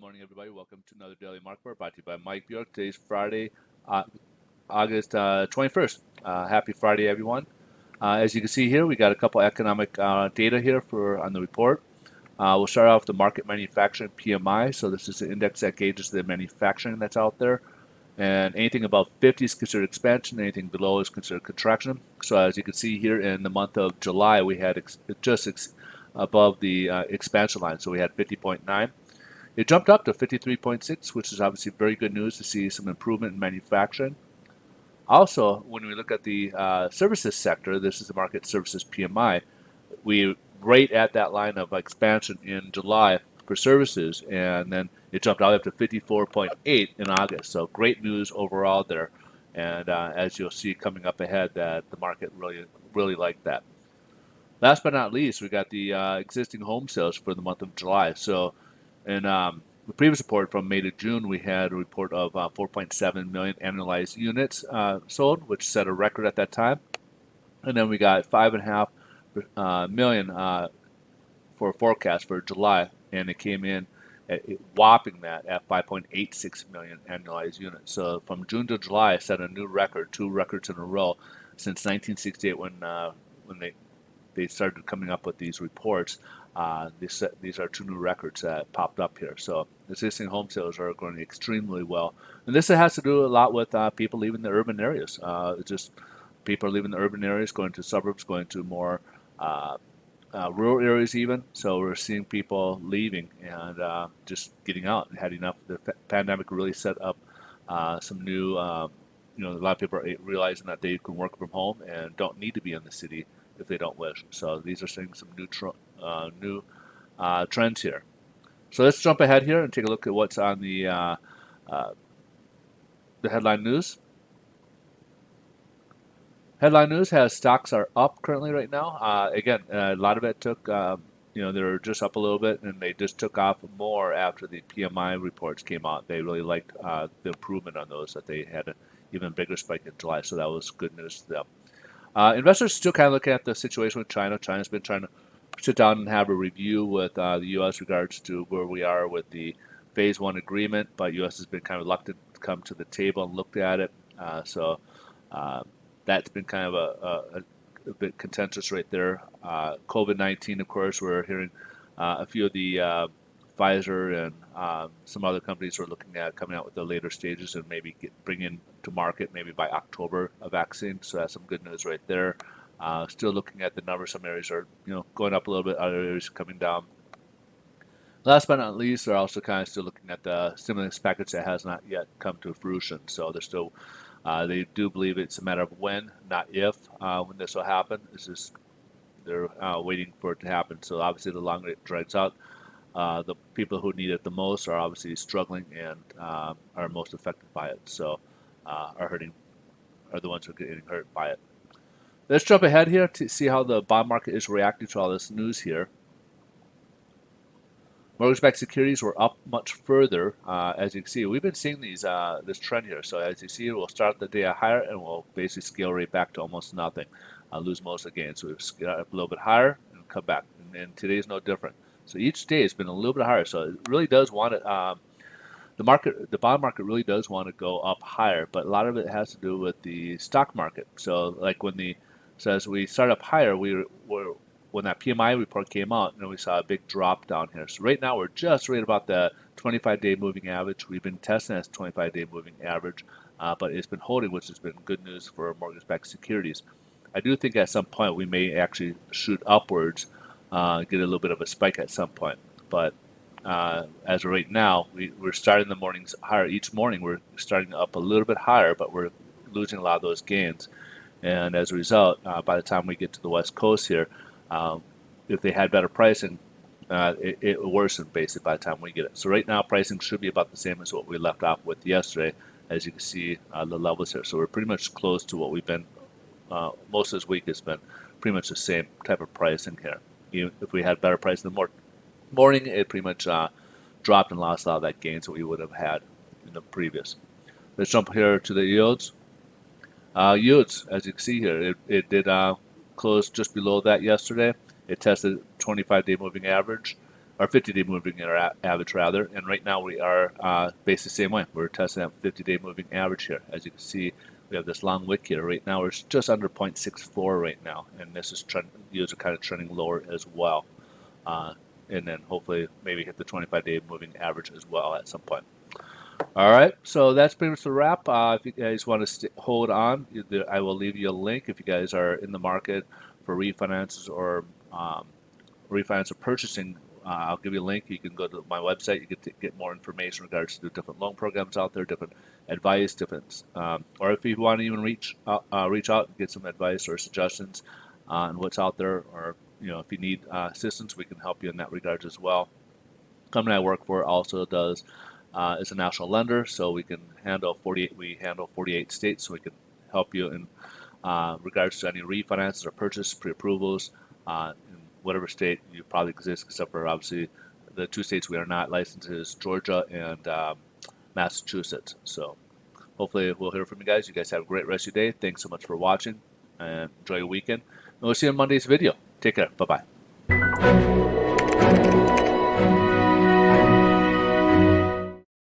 morning, everybody. Welcome to another Daily Market Report brought to you by Mike Bjork. Today's Friday, uh, August 21st. Happy Friday, everyone. As you can see here, we got a couple economic data here for on the report. We'll start off with the market manufacturing PMI. So this is the index that gauges the manufacturing that's out there. And anything above 50 is considered expansion. Anything below is considered contraction. So as you can see here in the month of July, we had above the expansion line. So we had 50.9. It jumped up to 53.6, which is obviously very good news to see some improvement in manufacturing. Also, when we look at the services sector, this is the market services PMI, we right at that line of expansion in July for services, and then it jumped all up to 54.8 in August. So great news overall there. And as you'll see coming up ahead, that the market really liked that. Last but not least, we got the existing home sales for the month of July. So in the previous report from May to June, we had a report of 4.7 million annualized units sold, which set a record at that time. And then we got 5.5 million for a forecast for July, and it came in at whopping that at 5.86 million annualized units. So from June to July, set a new record, two records in a row since 1968 when they started coming up with these reports. These are two new records that popped up here. So existing home sales are going extremely well, and this has to do a lot with people leaving the urban areas. Just people are leaving the urban areas, going to suburbs, going to more rural areas even. So we're seeing people leaving and just getting out and heading up. The pandemic really set up some new. A lot of people are realizing that they can work from home and don't need to be in the city if they don't wish. So these are seeing some new trends here. So let's jump ahead here and take a look at what's on the headline news. Headline news has stocks are up currently right now. Again, a lot of it took, they're just up a little bit, and they just took off more after the PMI reports came out. They really liked the improvement on those, that they had an even bigger spike in July. So that was good news to them. Investors still kind of looking at the situation with China. China's been trying to sit down and have a review with the U.S. regards to where we are with the Phase 1 agreement, but U.S. has been kind of reluctant to come to the table and look at it. So that's been kind of a bit contentious right there. COVID-19, of course, we're hearing a few of the Pfizer and some other companies are looking at coming out with the later stages and maybe bringing to market maybe by October a vaccine. So that's some good news right there. Still looking at the numbers. Some areas are going up a little bit, other areas coming down. Last but not least, they're also kind of still looking at the stimulus package that has not yet come to fruition. So they're still they do believe it's a matter of when, not if, when this will happen. It's just they're waiting for it to happen. So obviously, the longer it drags out, the people who need it the most are obviously struggling and are most affected by it. So are the ones who are getting hurt by it. Let's jump ahead here to see how the bond market is reacting to all this news here. Mortgage-backed securities were up much further. As you can see, we've been seeing this trend here. So as you see, we'll start the day higher and we'll basically scale right back to almost nothing, lose most of the gains. So we've scaled up a little bit higher and come back. And today's no different. So each day has been a little bit higher. So it really does want it. The bond market really does want to go up higher, but a lot of it has to do with the stock market. So like as we start up higher, when that PMI report came out, we saw a big drop down here. So right now we're just right about the 25-day moving average. We've been testing this 25-day moving average, but it's been holding, which has been good news for mortgage-backed securities. I do think at some point we may actually shoot upwards, get a little bit of a spike at some point. But as of right now, we're starting the mornings higher. Each morning we're starting up a little bit higher, but we're losing a lot of those gains. And as a result, by the time we get to the West Coast here, if they had better pricing, it worsened basically by the time we get it. So right now, pricing should be about the same as what we left off with yesterday. As you can see, the levels here. So we're pretty much close to what we've been. Most of this week has been pretty much the same type of pricing here. Even if we had better price in the morning, it pretty much dropped and lost a lot of that gains that we would have had in the previous. Let's jump here to the yields. Yields, as you can see here, it did close just below that yesterday. It tested 25-day moving average, or 50-day moving average rather. And right now we are based the same way. We're testing that 50-day moving average here. As you can see, we have this long wick here. Right now we're just under 0.64 right now, and this is yields are kind of trending lower as well. And then hopefully maybe hit the 25-day moving average as well at some point. All right, so that's pretty much the wrap. If you guys want to hold on, I will leave you a link if you guys are in the market for refinances or refinance or purchasing. I'll give you a link. You can go to my website. You can get more information in regards to the different loan programs out there, different advice, or if you want to even reach out and get some advice or suggestions on what's out there, or if you need assistance, we can help you in that regard as well. Company I work for also does is a national lender, so we can handle 48. We handle 48 states, so we can help you in regards to any refinances or purchase pre-approvals in whatever state you probably exist, except for obviously the two states we are not licensed is Georgia and Massachusetts. So hopefully we'll hear from you guys. You guys have a great rest of your day. Thanks so much for watching and enjoy your weekend. And we'll see you on Monday's video. Take care. Bye-bye.